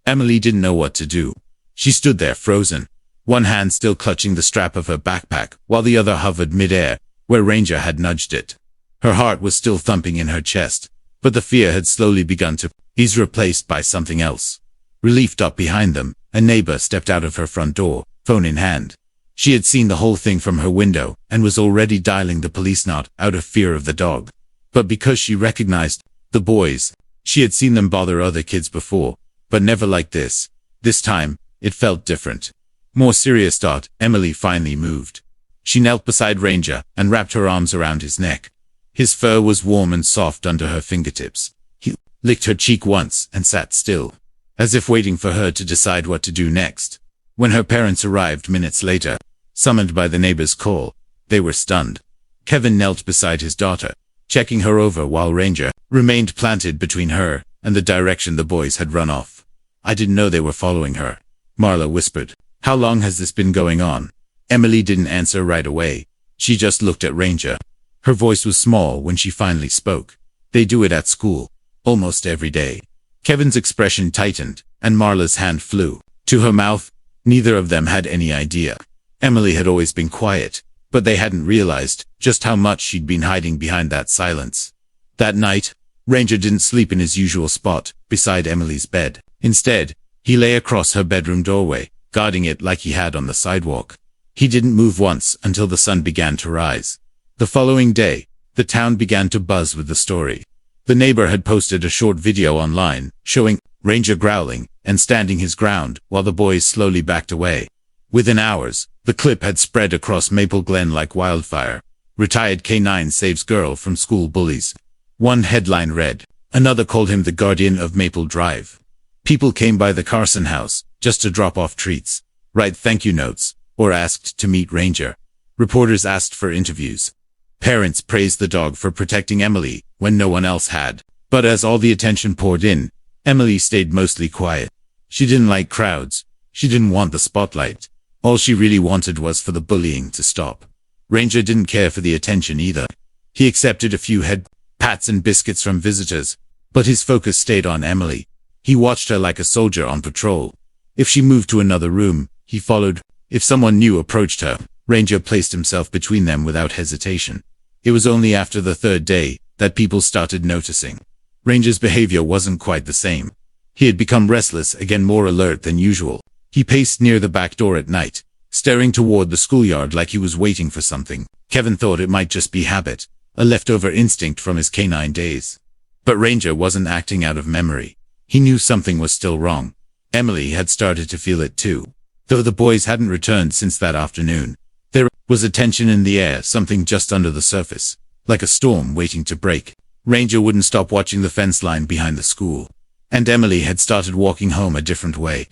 Emily didn't know what to do. She stood there frozen, one hand still clutching the strap of her backpack, while the other hovered mid-air, where Ranger had nudged it. Her heart was still thumping in her chest, but the fear had slowly begun to ease, replaced by something else. Relief stopped behind them. A neighbor stepped out of her front door, phone in hand. She had seen the whole thing from her window and was already dialing the police, not out of fear of the dog, but because she recognized the boys. She had seen them bother other kids before, but never like this. This time, it felt different. More serious. Emily finally moved. She knelt beside Ranger and wrapped her arms around his neck. His fur was warm and soft under her fingertips. He licked her cheek once and sat still, as if waiting for her to decide what to do next. When her parents arrived minutes later, summoned by the neighbor's call, they were stunned. Kevin knelt beside his daughter, checking her over while Ranger remained planted between her and the direction the boys had run off. "I didn't know they were following her," Marla whispered. "How long has this been going on?" Emily didn't answer right away. She just looked at Ranger. Her voice was small when she finally spoke. "They do it at school. Almost every day." Kevin's expression tightened, and Marla's hand flew to her mouth. Neither of them had any idea. Emily had always been quiet, but they hadn't realized just how much she'd been hiding behind that silence. That night, Ranger didn't sleep in his usual spot, beside Emily's bed. Instead, he lay across her bedroom doorway, guarding it like he had on the sidewalk. He didn't move once until the sun began to rise. The following day, the town began to buzz with the story. The neighbor had posted a short video online, showing Ranger growling and standing his ground while the boys slowly backed away. Within hours, the clip had spread across Maple Glen like wildfire. "Retired K9 saves girl from school bullies." One headline read. Another called him the guardian of Maple Drive. People came by the Carson house just to drop off treats, write thank you notes, or asked to meet Ranger. Reporters asked for interviews. Parents praised the dog for protecting Emily when no one else had. But as all the attention poured in, Emily stayed mostly quiet. She didn't like crowds. She didn't want the spotlight. All she really wanted was for the bullying to stop. Ranger didn't care for the attention either. He accepted a few head pats and biscuits from visitors, but his focus stayed on Emily. He watched her like a soldier on patrol. If she moved to another room, he followed. If someone new approached her, Ranger placed himself between them without hesitation. It was only after the third day that people started noticing. Ranger's behavior wasn't quite the same. He had become restless again, more alert than usual. He paced near the back door at night, staring toward the schoolyard like he was waiting for something. Kevin thought it might just be habit, a leftover instinct from his canine days. But Ranger wasn't acting out of memory. He knew something was still wrong. Emily had started to feel it too. Though the boys hadn't returned since that afternoon, there was a tension in the air, something just under the surface, like a storm waiting to break. Ranger wouldn't stop watching the fence line behind the school, and Emily had started walking home a different way,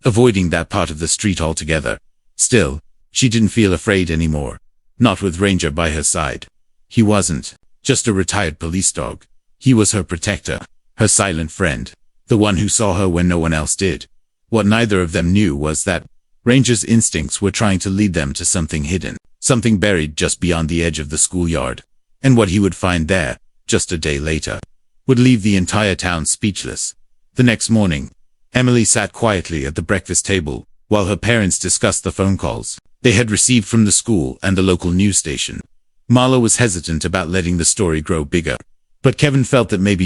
avoiding that part of the street altogether. Still, she didn't feel afraid anymore, not with Ranger by her side. He wasn't just a retired police dog. He was her protector, her silent friend, the one who saw her when no one else did. What neither of them knew was that Ranger's instincts were trying to lead them to something hidden, something buried just beyond the edge of the schoolyard. And what he would find there, just a day later, would leave the entire town speechless. The next morning, Emily sat quietly at the breakfast table while her parents discussed the phone calls they had received from the school and the local news station. Marla was hesitant about letting the story grow bigger, but Kevin felt that maybe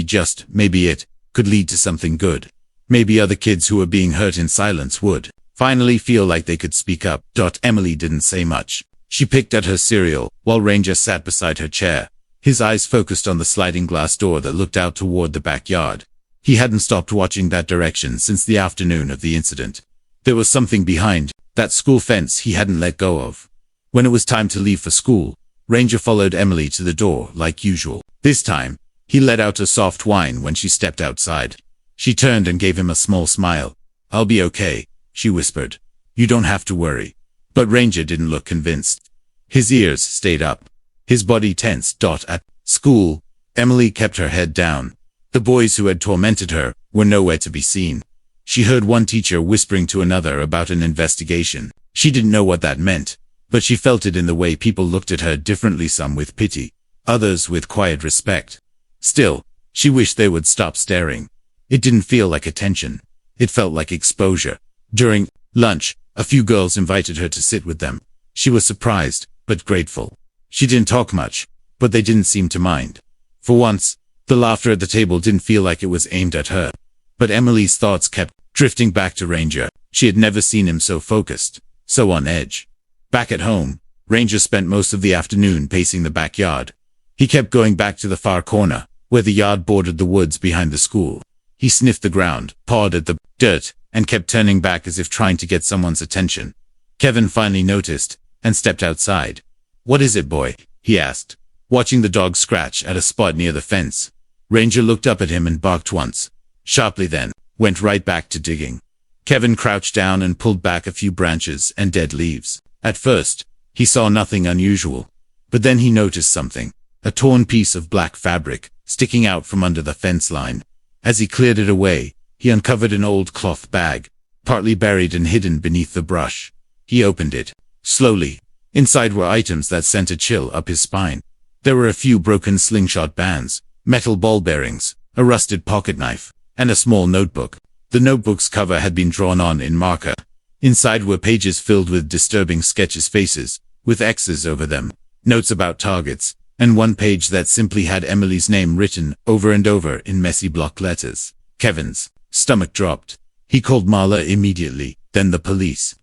it could lead to something good. Maybe other kids who were being hurt in silence would finally feel like they could speak up. Emily didn't say much. She picked at her cereal while Ranger sat beside her chair, his eyes focused on the sliding glass door that looked out toward the backyard. He hadn't stopped watching that direction since the afternoon of the incident. There was something behind that school fence he hadn't let go of. When it was time to leave for school, Ranger followed Emily to the door like usual. This time, he let out a soft whine when she stepped outside. She turned and gave him a small smile. "I'll be okay," she whispered. "You don't have to worry." But Ranger didn't look convinced. His ears stayed up, his body tensed. At school, Emily kept her head down. The boys who had tormented her were nowhere to be seen. She heard one teacher whispering to another about an investigation. She didn't know what that meant, but she felt it in the way people looked at her differently, some with pity, others with quiet respect. Still, she wished they would stop staring. It didn't feel like attention. It felt like exposure. During lunch, a few girls invited her to sit with them. She was surprised, but grateful. She didn't talk much, but they didn't seem to mind. For once, the laughter at the table didn't feel like it was aimed at her. But Emily's thoughts kept drifting back to Ranger. She had never seen him so focused, so on edge. Back at home, Ranger spent most of the afternoon pacing the backyard. He kept going back to the far corner, where the yard bordered the woods behind the school. He sniffed the ground, pawed at the dirt, and kept turning back as if trying to get someone's attention. Kevin finally noticed, and stepped outside. "What is it, boy?" he asked, watching the dog scratch at a spot near the fence. Ranger looked up at him and barked once, sharply, then went right back to digging. Kevin crouched down and pulled back a few branches and dead leaves. At first, he saw nothing unusual, but then he noticed something, a torn piece of black fabric sticking out from under the fence line. As he cleared it away, he uncovered an old cloth bag, partly buried and hidden beneath the brush. He opened it, slowly. Inside were items that sent a chill up his spine. There were a few broken slingshot bands, metal ball bearings, a rusted pocket knife, and a small notebook. The notebook's cover had been drawn on in marker. Inside were pages filled with disturbing sketches, faces, with X's over them, notes about targets, and one page that simply had Emily's name written over and over in messy block letters. Kevin's stomach dropped. He called Marla immediately, then the police.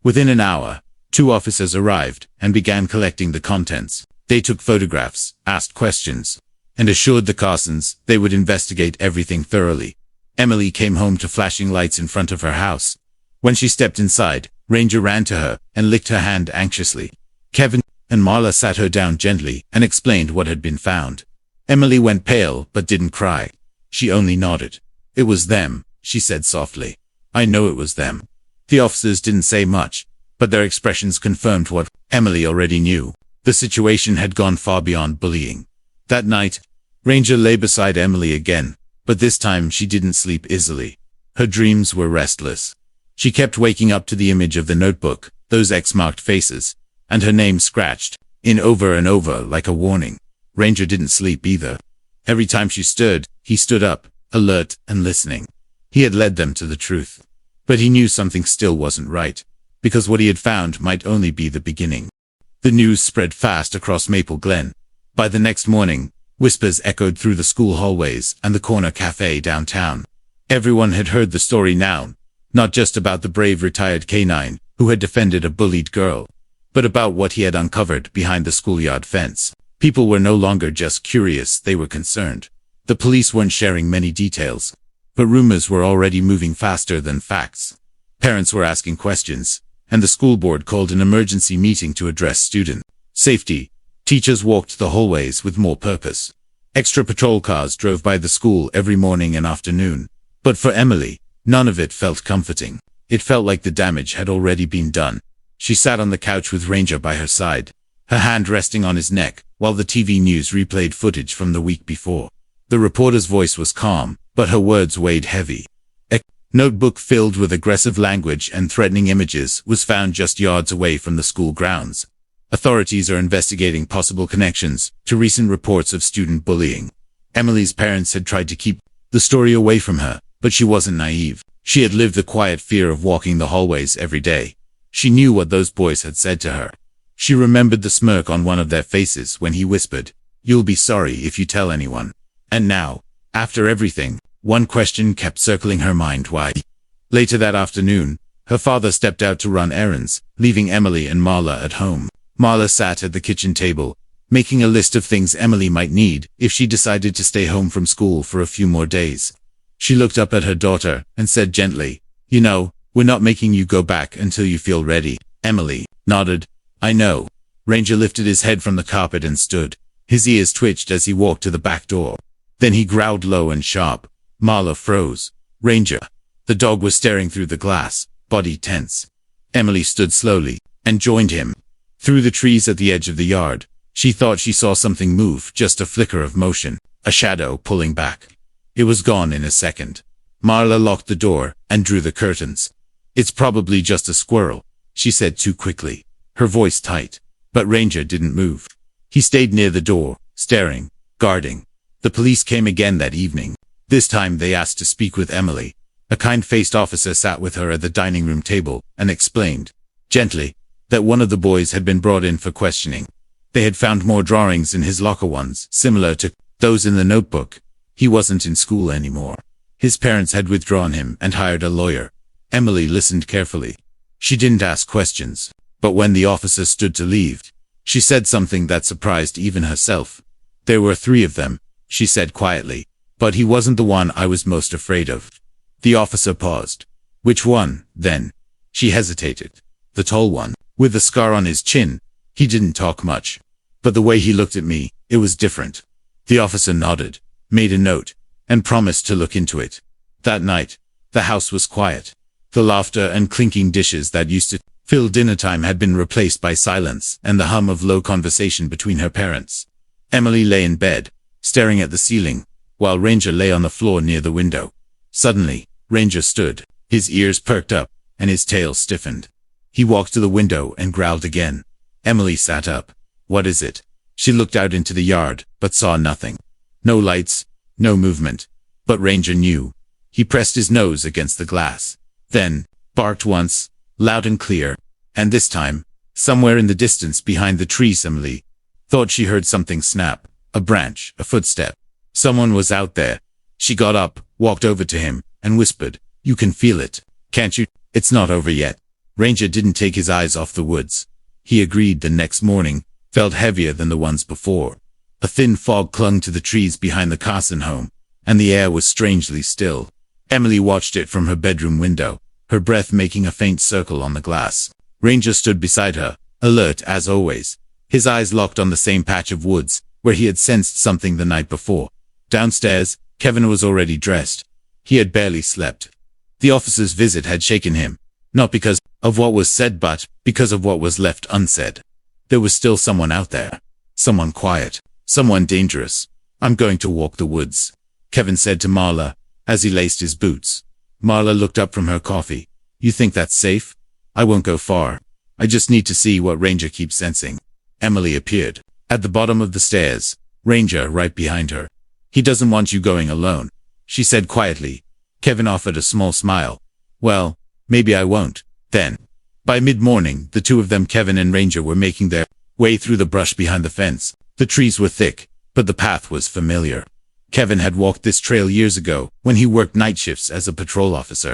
Within an hour, 2 officers arrived and began collecting the contents. They took photographs, asked questions, and assured the Carsons they would investigate everything thoroughly. Emily came home to flashing lights in front of her house. When she stepped inside, Ranger ran to her and licked her hand anxiously. Kevin and Marla sat her down gently and explained what had been found. Emily went pale but didn't cry. She only nodded. "It was them," she said softly. "I know it was them." The officers didn't say much, but their expressions confirmed what Emily already knew. The situation had gone far beyond bullying. That night, Ranger lay beside Emily again, but this time she didn't sleep easily. Her dreams were restless. She kept waking up to the image of the notebook, those X-marked faces, and her name scratched in over and over like a warning. Ranger didn't sleep either. Every time she stirred, he stood up, alert and listening. He had led them to the truth. But he knew something still wasn't right, because what he had found might only be the beginning. The news spread fast across Maple Glen. By the next morning, whispers echoed through the school hallways and the corner cafe downtown. Everyone had heard the story now, not just about the brave retired canine who had defended a bullied girl, but about what he had uncovered behind the schoolyard fence. People were no longer just curious, they were concerned. The police weren't sharing many details, but rumors were already moving faster than facts. Parents were asking questions, and the school board called an emergency meeting to address student safety. Teachers walked the hallways with more purpose. Extra patrol cars drove by the school every morning and afternoon. But for Emily, none of it felt comforting. It felt like the damage had already been done. She sat on the couch with Ranger by her side, her hand resting on his neck, while the TV news replayed footage from the week before. The reporter's voice was calm, but her words weighed heavy. A notebook filled with aggressive language and threatening images was found just yards away from the school grounds. Authorities are investigating possible connections to recent reports of student bullying. Emily's parents had tried to keep the story away from her, but she wasn't naive. She had lived the quiet fear of walking the hallways every day. She knew what those boys had said to her. She remembered the smirk on one of their faces when he whispered, "You'll be sorry if you tell anyone." And now, after everything, one question kept circling her mind: why? Later that afternoon, her father stepped out to run errands, leaving Emily and Marla at home. Marla sat at the kitchen table, making a list of things Emily might need if she decided to stay home from school for a few more days. She looked up at her daughter and said gently, "You know, we're not making you go back until you feel ready." Emily nodded. "I know." Ranger lifted his head from the carpet and stood. His ears twitched as he walked to the back door. Then he growled low and sharp. Marla froze. "Ranger." The dog was staring through the glass, body tense. Emily stood slowly and joined him. Through the trees at the edge of the yard, she thought she saw something move, just a flicker of motion, a shadow pulling back. It was gone in a second. Marla locked the door and drew the curtains. "It's probably just a squirrel," she said too quickly, her voice tight. But Ranger didn't move. He stayed near the door, staring, guarding. The police came again that evening. This time they asked to speak with Emily. A kind-faced officer sat with her at the dining room table and explained, gently, that one of the boys had been brought in for questioning. They had found more drawings in his locker, ones similar to those in the notebook. He wasn't in school anymore. His parents had withdrawn him and hired a lawyer. Emily listened carefully. She didn't ask questions, but when the officer stood to leave, she said something that surprised even herself. There were 3 of them, she said quietly, but he wasn't the one I was most afraid of. The officer paused. Which one, then? She hesitated. The tall one, with the scar on his chin. He didn't talk much, but the way he looked at me, it was different. The officer nodded, made a note, and promised to look into it. That night, the house was quiet. The laughter and clinking dishes that used to fill dinner time had been replaced by silence and the hum of low conversation between her parents. Emily lay in bed, staring at the ceiling, while Ranger lay on the floor near the window. Suddenly, Ranger stood, his ears perked up, and his tail stiffened. He walked to the window and growled again. Emily sat up. What is it? She looked out into the yard, but saw nothing. No lights, no movement. But Ranger knew. He pressed his nose against the glass. Then, barked once, loud and clear, and this time, somewhere in the distance behind the trees, Emily thought she heard something snap, a branch, a footstep. Someone was out there. She got up, walked over to him, and whispered, "You can feel it, can't you? It's not over yet." Ranger didn't take his eyes off the woods. He agreed the next morning felt heavier than the ones before. A thin fog clung to the trees behind the Carson home, and the air was strangely still. Emily watched it from her bedroom window, her breath making a faint circle on the glass. Ranger stood beside her, alert as always, his eyes locked on the same patch of woods where he had sensed something the night before. Downstairs, Kevin was already dressed. He had barely slept. The officer's visit had shaken him, not because of what was said but because of what was left unsaid. There was still someone out there. Someone quiet. Someone dangerous. "I'm going to walk the woods," Kevin said to Marla, as he laced his boots. Marla looked up from her coffee. "You think that's safe? I won't go far. I just need to see what Ranger keeps sensing." Emily appeared. At the bottom of the stairs, Ranger right behind her. "He doesn't want you going alone," she said quietly. Kevin offered a small smile. "Well, maybe I won't, then." By mid-morning, the 2 of them, Kevin and Ranger, were making their way through the brush behind the fence. The trees were thick, but the path was familiar. Kevin had walked this trail years ago, when he worked night shifts as a patrol officer.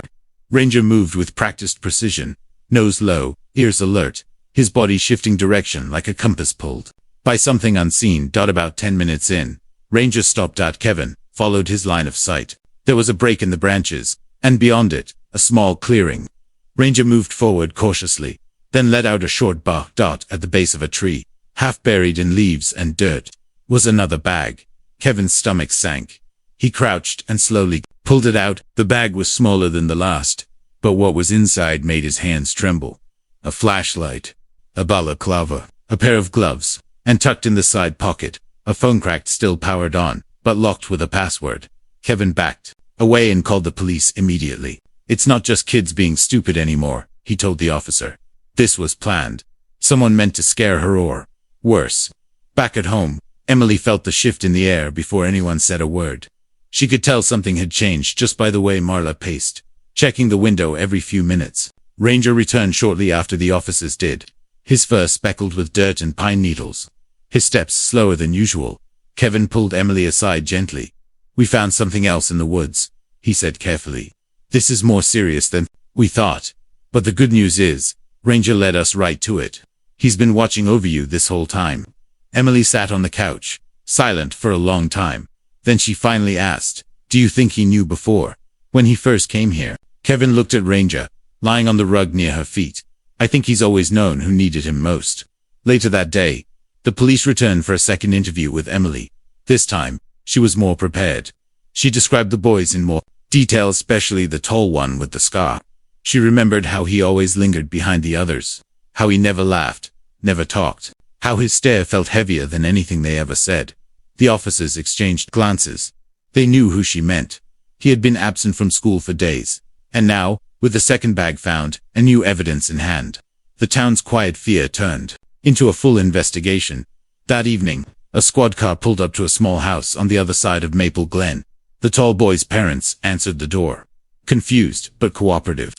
Ranger moved with practiced precision, nose low, ears alert, his body shifting direction like a compass pulled by something unseen. About 10 minutes in, Ranger stopped at Kevin, followed his line of sight. There was a break in the branches, and beyond it, a small clearing. Ranger moved forward cautiously, then let out a short bark. At the base of a tree, half buried in leaves and dirt, was another bag. Kevin's stomach sank. He crouched and slowly pulled it out. The bag was smaller than the last, but what was inside made his hands tremble. A flashlight, a balaclava, a pair of gloves, and tucked in the side pocket, a phone cracked, still powered on, but locked with a password. Kevin backed away and called the police immediately. "It's not just kids being stupid anymore," he told the officer. "This was planned. Someone meant to scare her or worse." Back at home, Emily felt the shift in the air before anyone said a word. She could tell something had changed just by the way Marla paced, checking the window every few minutes. Ranger returned shortly after the officers did, his fur speckled with dirt and pine needles, his steps slower than usual. Kevin pulled Emily aside gently. "We found something else in the woods," he said carefully. "This is more serious than we thought. But the good news is, Ranger led us right to it. He's been watching over you this whole time." Emily sat on the couch, silent for a long time. Then she finally asked, "Do you think he knew before, when he first came here?" Kevin looked at Ranger, lying on the rug near her feet. "I think he's always known who needed him most." Later that day, the police returned for a second interview with Emily. This time, she was more prepared. She described the boys in more detail, especially the tall one with the scar. She remembered how he always lingered behind the others, how he never laughed, never talked, how his stare felt heavier than anything they ever said. The officers exchanged glances. They knew who she meant. He had been absent from school for days, and now, with the second bag found, and new evidence in hand, the town's quiet fear turned into a full investigation. That evening, a squad car pulled up to a small house on the other side of Maple Glen. The tall boy's parents answered the door. confused but cooperative.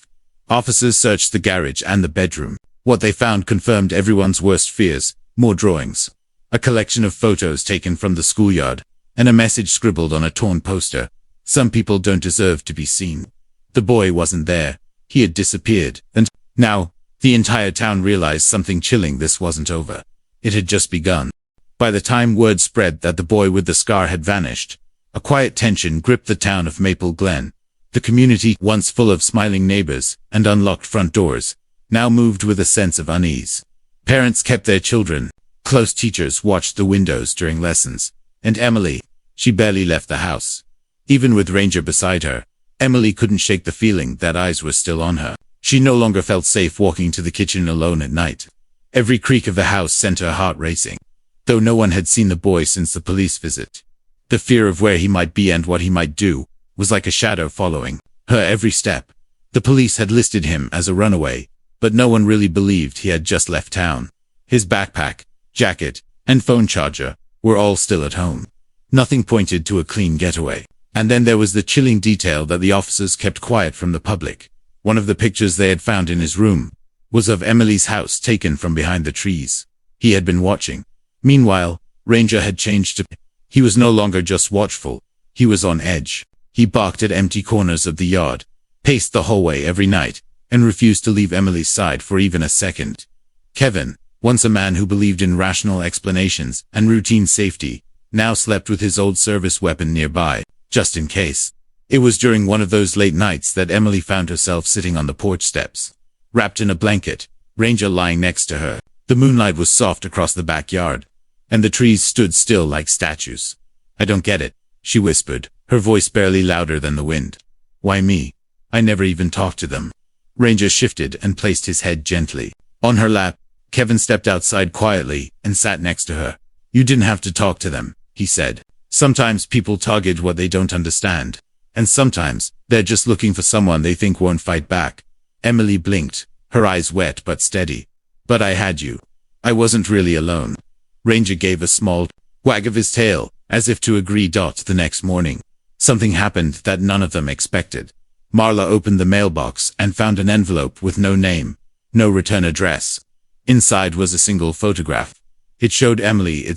Officers searched the garage and the bedroom. What they found confirmed everyone's worst fears: more drawings, a collection of photos taken from the schoolyard, and a message scribbled on a torn poster: "Some people don't deserve to be seen." The boy wasn't there. He had disappeared, and now, the entire town realized something chilling: this wasn't over. It had just begun. By the time word spread that the boy with the scar had vanished, a quiet tension gripped the town of Maple Glen. The community, once full of smiling neighbors and unlocked front doors, now moved with a sense of unease. Parents kept their children. Close teachers watched the windows during lessons. And Emily, she barely left the house. Even with Ranger beside her, Emily couldn't shake the feeling that eyes were still on her. She no longer felt safe walking to the kitchen alone at night. Every creak of the house sent her heart racing. Though no one had seen the boy since the police visit, the fear of where he might be and what he might do was like a shadow following her every step. The police had listed him as a runaway, but no one really believed he had just left town. His backpack, jacket, and phone charger were all still at home. Nothing pointed to a clean getaway. And then there was the chilling detail that the officers kept quiet from the public. One of the pictures they had found in his room was of Emily's house, taken from behind the trees. He had been watching. Meanwhile, Ranger had changed to... He was no longer just watchful. He was on edge. He barked at empty corners of the yard, paced the hallway every night, and refused to leave Emily's side for even a second. Kevin, once a man who believed in rational explanations and routine safety, now slept with his old service weapon nearby, just in case. It was during one of those late nights that Emily found herself sitting on the porch steps, wrapped in a blanket, Ranger lying next to her. The moonlight was soft across the backyard, and the trees stood still like statues. "I don't get it," she whispered, her voice barely louder than the wind. "Why me? I never even talked to them." Ranger shifted and placed his head gently on her lap. Kevin stepped outside quietly and sat next to her. "You didn't have to talk to them," he said. "Sometimes people target what they don't understand. And sometimes, they're just looking for someone they think won't fight back." Emily blinked, her eyes wet but steady. "But I had you. I wasn't really alone." Ranger gave a small wag of his tail, as if to agree. The next morning, something happened that none of them expected. Marla opened the mailbox and found an envelope with no name, no return address. Inside was a single photograph. It showed Emily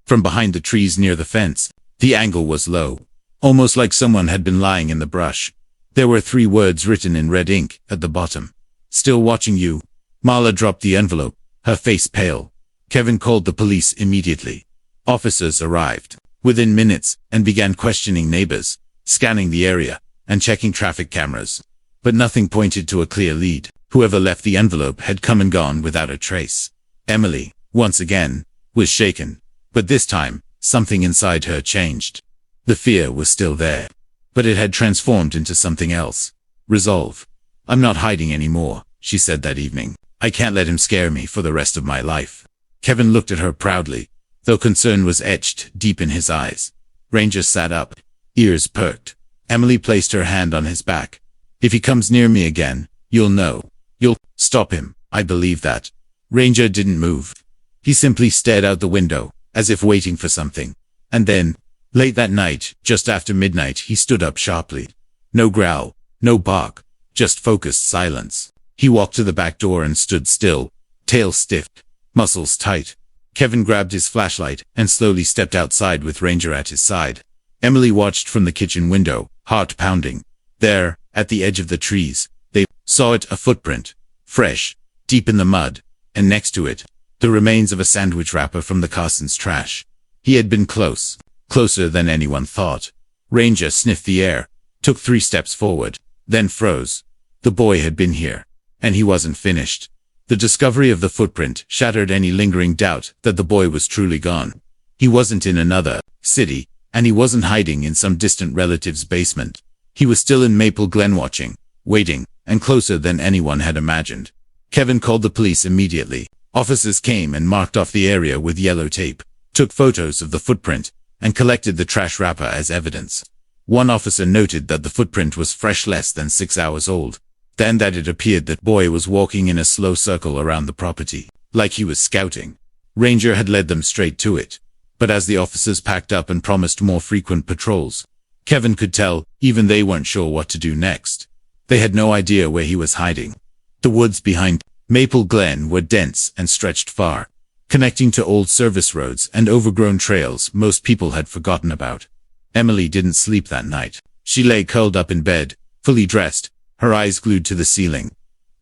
from behind the trees near the fence. The angle was low, almost like someone had been lying in the brush. There were 3 words written in red ink at the bottom. "Still watching you." Marla dropped the envelope, her face pale. Kevin called the police immediately. Officers arrived within minutes and began questioning neighbors, scanning the area, and checking traffic cameras. But nothing pointed to a clear lead. Whoever left the envelope had come and gone without a trace. Emily, once again, was shaken. But this time, something inside her changed. The fear was still there, but it had transformed into something else. Resolve. "I'm not hiding anymore," she said that evening. "I can't let him scare me for the rest of my life." Kevin looked at her proudly, though concern was etched deep in his eyes. Ranger sat up, ears perked. Emily placed her hand on his back. "If he comes near me again, you'll know. You'll stop him. I believe that." Ranger didn't move. He simply stared out the window, as if waiting for something. And then, late that night, just after midnight, he stood up sharply. No growl, no bark, just focused silence. He walked to the back door and stood still, tail stiff, muscles tight. Kevin grabbed his flashlight and slowly stepped outside with Ranger at his side. Emily watched from the kitchen window, heart pounding. There, at the edge of the trees, they saw it, a footprint, fresh, deep in the mud, and next to it, the remains of a sandwich wrapper from the Carsons' trash. He had been close, closer than anyone thought. Ranger sniffed the air, took 3 steps forward, then froze. The boy had been here, and he wasn't finished. The discovery of the footprint shattered any lingering doubt that the boy was truly gone. He wasn't in another city, and he wasn't hiding in some distant relative's basement. He was still in Maple Glen, watching, waiting, and closer than anyone had imagined. Kevin called the police immediately. Officers came and marked off the area with yellow tape, took photos of the footprint, and collected the trash wrapper as evidence. One officer noted that the footprint was fresh, less than 6 hours old. Then that it appeared that boy was walking in a slow circle around the property, like he was scouting. Ranger had led them straight to it. But as the officers packed up and promised more frequent patrols, Kevin could tell even they weren't sure what to do next. They had no idea where he was hiding. The woods behind Maple Glen were dense and stretched far, connecting to old service roads and overgrown trails most people had forgotten about. Emily didn't sleep that night. She lay curled up in bed, fully dressed, her eyes glued to the ceiling.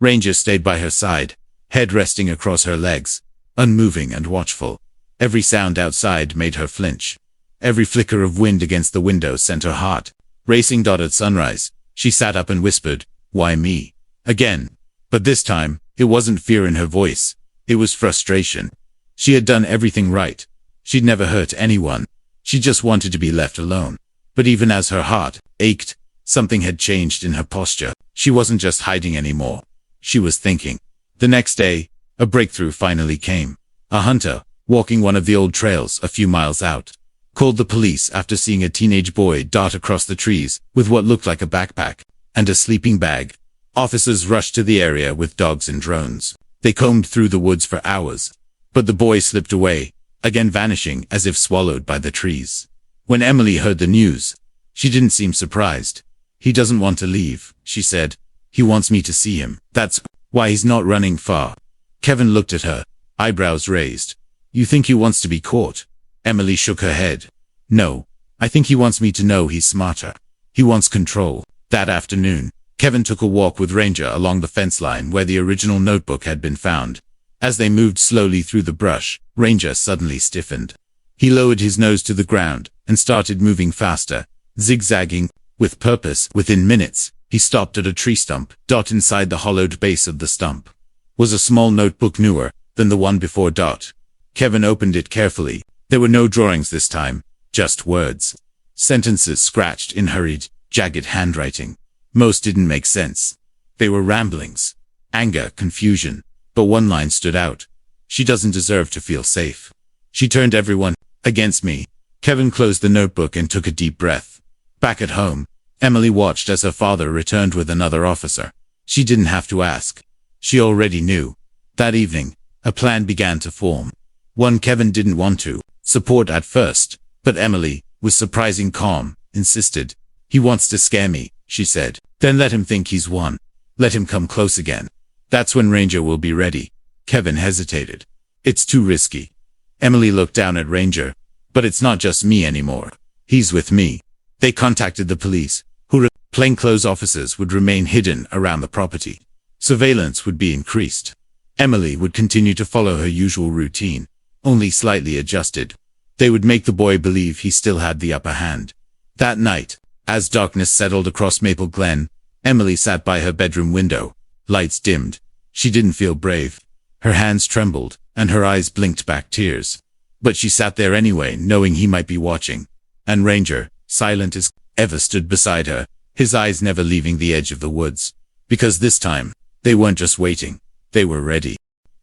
Ranger stayed by her side, head resting across her legs, unmoving and watchful. Every sound outside made her flinch. Every flicker of wind against the window sent her heart racing. At sunrise, she sat up and whispered, "Why me? Again?" But this time, it wasn't fear in her voice. It was frustration. She had done everything right. She'd never hurt anyone. She just wanted to be left alone. But even as her heart ached, something had changed in her posture. She wasn't just hiding anymore. She was thinking. The next day, a breakthrough finally came. A hunter, walking one of the old trails a few miles out, called the police after seeing a teenage boy dart across the trees with what looked like a backpack and a sleeping bag. Officers rushed to the area with dogs and drones. They combed through the woods for hours, but the boy slipped away, again vanishing as if swallowed by the trees. When Emily heard the news, she didn't seem surprised. "He doesn't want to leave," she said. "He wants me to see him. That's why he's not running far." Kevin looked at her, eyebrows raised. "You think he wants to be caught?" Emily shook her head. "No, I think he wants me to know he's smarter. He wants control." That afternoon, Kevin took a walk with Ranger along the fence line where the original notebook had been found. As they moved slowly through the brush, Ranger suddenly stiffened. He lowered his nose to the ground and started moving faster, zigzagging, with purpose. Within minutes, he stopped at a tree stump. Inside the hollowed base of the stump was a small notebook newer than the one before. Kevin opened it carefully. There were no drawings this time, just words. Sentences scratched in hurried, jagged handwriting. Most didn't make sense. They were ramblings. Anger, confusion. But one line stood out. "She doesn't deserve to feel safe. She turned everyone against me." Kevin closed the notebook and took a deep breath. Back at home, Emily watched as her father returned with another officer. She didn't have to ask. She already knew. That evening, a plan began to form. One Kevin didn't want to support at first, but Emily, with surprising calm, insisted. "He wants to scare me," she said. "Then let him think he's won. Let him come close again. That's when Ranger will be ready." Kevin hesitated. "It's too risky." Emily looked down at Ranger. "But it's not just me anymore. He's with me." They contacted the police, who plainclothes officers would remain hidden around the property. Surveillance would be increased. Emily would continue to follow her usual routine, only slightly adjusted. They would make the boy believe he still had the upper hand. That night, as darkness settled across Maple Glen, Emily sat by her bedroom window. Lights dimmed. She didn't feel brave. Her hands trembled, and her eyes blinked back tears. But she sat there anyway, knowing he might be watching. And Ranger, silent as ever, stood beside her, his eyes never leaving the edge of the woods. Because this time, they weren't just waiting. They were ready.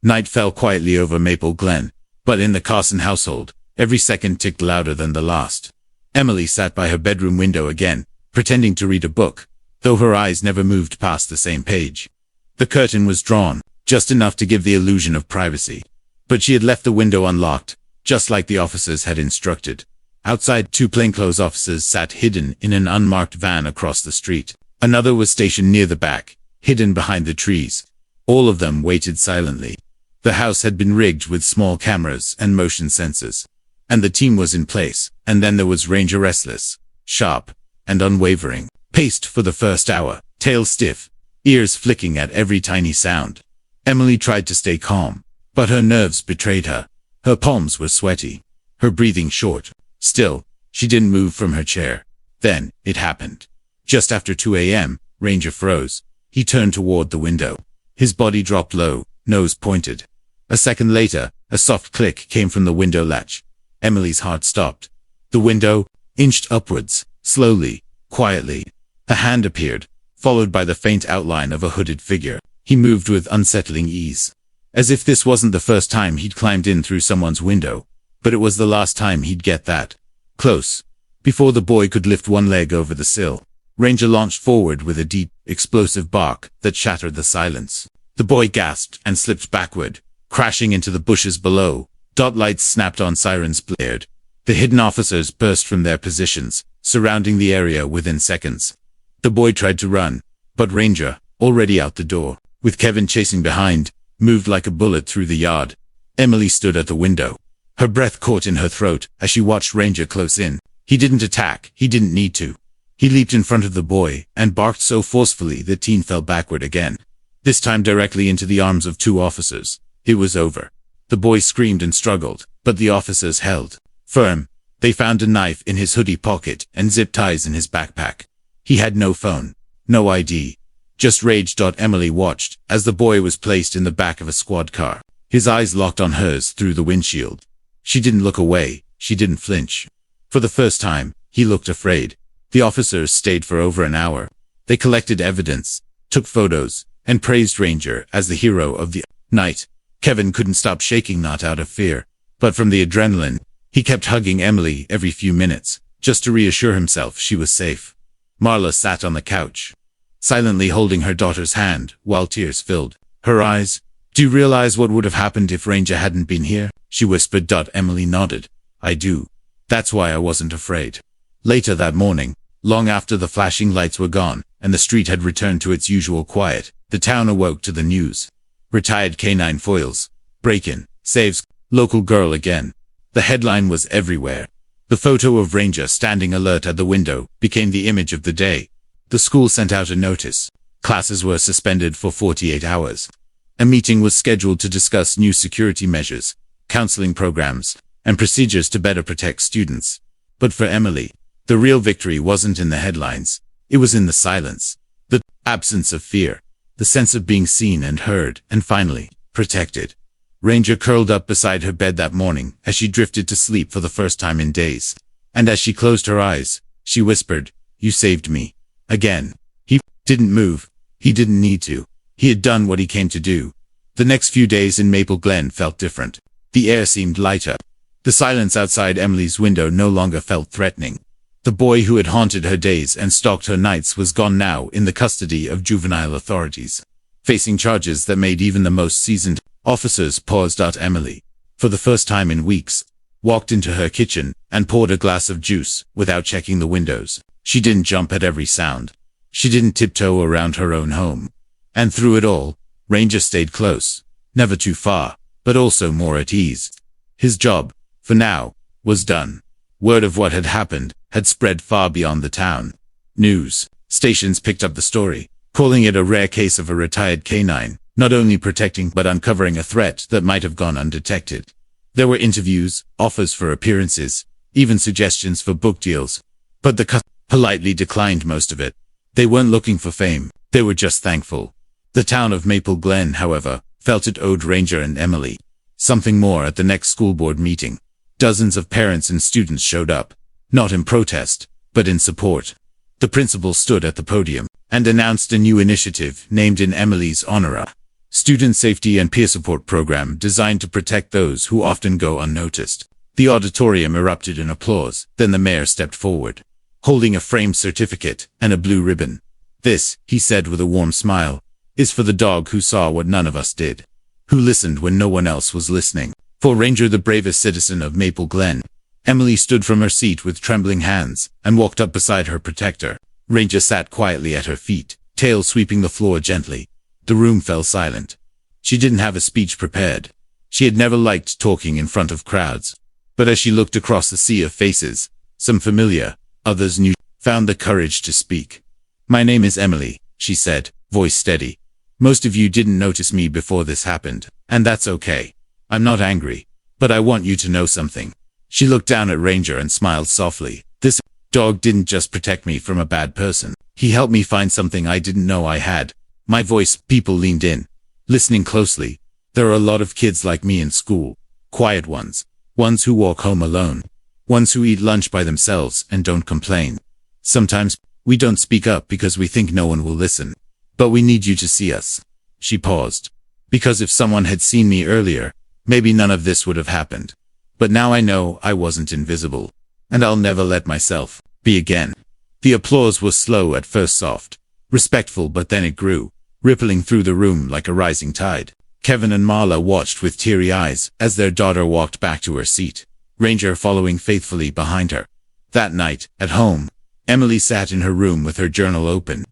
Night fell quietly over Maple Glen, but in the Carson household, every second ticked louder than the last. Emily sat by her bedroom window again, pretending to read a book, though her eyes never moved past the same page. The curtain was drawn, just enough to give the illusion of privacy. But she had left the window unlocked, just like the officers had instructed. Outside, 2 plainclothes officers sat hidden in an unmarked van across the street. Another was stationed near the back, hidden behind the trees. All of them waited silently. The house had been rigged with small cameras and motion sensors. And the team was in place. And then there was Ranger, restless, sharp, and unwavering. Paced for the first hour, tail stiff, ears flicking at every tiny sound. Emily tried to stay calm, but her nerves betrayed her. Her palms were sweaty, her breathing short. Still, she didn't move from her chair. Then, it happened. Just after 2 a.m., Ranger froze. He turned toward the window. His body dropped low, nose pointed. A second later, a soft click came from the window latch. Emily's heart stopped. The window inched upwards, slowly, quietly. A hand appeared, followed by the faint outline of a hooded figure. He moved with unsettling ease, as if this wasn't the first time he'd climbed in through someone's window, but it was the last time he'd get that close. Before the boy could lift one leg over the sill, Ranger launched forward with a deep, explosive bark that shattered the silence. The boy gasped and slipped backward, crashing into the bushes below. Lights snapped on, sirens blared. The hidden officers burst from their positions, surrounding the area within seconds. The boy tried to run, But Ranger, already out the door, with Kevin chasing behind, moved like a bullet through the yard. Emily stood at the window. Her breath caught in her throat as she watched Ranger close in. He didn't attack, he didn't need to. He leaped in front of the boy and barked so forcefully that teen fell backward again. This time directly into the arms of two officers. It was over. The boy screamed and struggled, but the officers held firm. They found a knife in his hoodie pocket and zip ties in his backpack. He had no phone, no ID. Just rage. Emily watched as the boy was placed in the back of a squad car. His eyes locked on hers through the windshield. She didn't look away, she didn't flinch. For the first time, he looked afraid. The officers stayed for over an hour. They collected evidence, took photos, and praised Ranger as the hero of the night. Kevin couldn't stop shaking, not out of fear, but from the adrenaline. He kept hugging Emily every few minutes, just to reassure himself she was safe. Marla sat on the couch, silently holding her daughter's hand while tears filled her eyes. "Do you realize what would have happened if Ranger hadn't been here?" she whispered. Emily nodded. "I do. That's why I wasn't afraid." Later that morning, long after the flashing lights were gone and the street had returned to its usual quiet, the town awoke to the news. Retired canine foils. Break-in. Saves local girl again. The headline was everywhere. The photo of Ranger standing alert at the window became the image of the day. The school sent out a notice. Classes were suspended for 48 hours. A meeting was scheduled to discuss new security measures, counseling programs, and procedures to better protect students. But for Emily, the real victory wasn't in the headlines. It was in the silence, the absence of fear, the sense of being seen and heard, and finally, protected. Ranger curled up beside her bed that morning as she drifted to sleep for the first time in days. And as she closed her eyes, she whispered, "You saved me." Again. He didn't move. He didn't need to. He had done what he came to do. The next few days in Maple Glen felt different. The air seemed lighter. The silence outside Emily's window no longer felt threatening. The boy who had haunted her days and stalked her nights was gone now in the custody of juvenile authorities, facing charges that made even the most seasoned officers pause. Emily, for the first time in weeks, walked into her kitchen and poured a glass of juice without checking the windows. She didn't jump at every sound. She didn't tiptoe around her own home. And through it all, Ranger stayed close, never too far, but also more at ease. His job, for now, was done. Word of what had happened had spread far beyond the town. News stations picked up the story, calling it a rare case of a retired canine, not only protecting but uncovering a threat that might have gone undetected. There were interviews, offers for appearances, even suggestions for book deals, but the politely declined most of it. They weren't looking for fame, they were just thankful. The town of Maple Glen, however, felt it owed Ranger and Emily something more at the next school board meeting. Dozens of parents and students showed up, not in protest, but in support. The principal stood at the podium and announced a new initiative named in Emily's honor, a student safety and peer support program designed to protect those who often go unnoticed. The auditorium erupted in applause. Then the mayor stepped forward, holding a framed certificate and a blue ribbon. "This," he said with a warm smile, "is for the dog who saw what none of us did, who listened when no one else was listening. For Ranger, the bravest citizen of Maple Glen." Emily stood from her seat with trembling hands and walked up beside her protector. Ranger sat quietly at her feet, tail sweeping the floor gently. The room fell silent. She didn't have a speech prepared. She had never liked talking in front of crowds. But as she looked across the sea of faces, some familiar, others new, found the courage to speak. "My name is Emily," she said, voice steady. "Most of you didn't notice me before this happened, and that's okay. I'm not angry, but I want you to know something." She looked down at Ranger and smiled softly. "This dog didn't just protect me from a bad person. He helped me find something I didn't know I had." My voice. People leaned in, listening closely. There are a lot of kids like me in school. Quiet ones. Ones who walk home alone. Ones who eat lunch by themselves and don't complain. Sometimes, we don't speak up because we think no one will listen. But we need you to see us." She paused. "Because if someone had seen me earlier, maybe none of this would have happened. But now I know I wasn't invisible. And I'll never let myself be again." The applause was slow, at first soft, respectful, but then it grew, rippling through the room like a rising tide. Kevin and Marla watched with teary eyes as their daughter walked back to her seat, Ranger following faithfully behind her. That night, at home, Emily sat in her room with her journal open.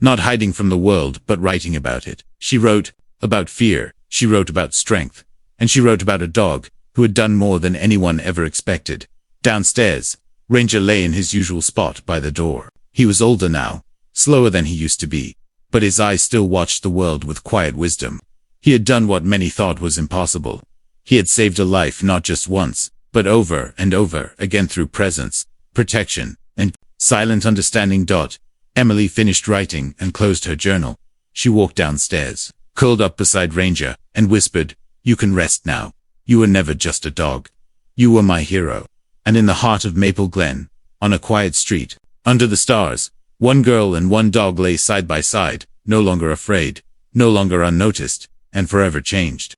not hiding from the world, but writing about it. She wrote about fear, she wrote about strength, and she wrote about a dog who had done more than anyone ever expected. Downstairs, Ranger lay in his usual spot by the door. He was older now, slower than he used to be, but his eyes still watched the world with quiet wisdom. He had done what many thought was impossible. He had saved a life not just once, but over and over again through presence, protection, and silent understanding. Emily finished writing and closed her journal. She walked downstairs, curled up beside Ranger, and whispered, "You can rest now. You were never just a dog. You were my hero." And in the heart of Maple Glen, on a quiet street, under the stars, one girl and one dog lay side by side, no longer afraid, no longer unnoticed, and forever changed.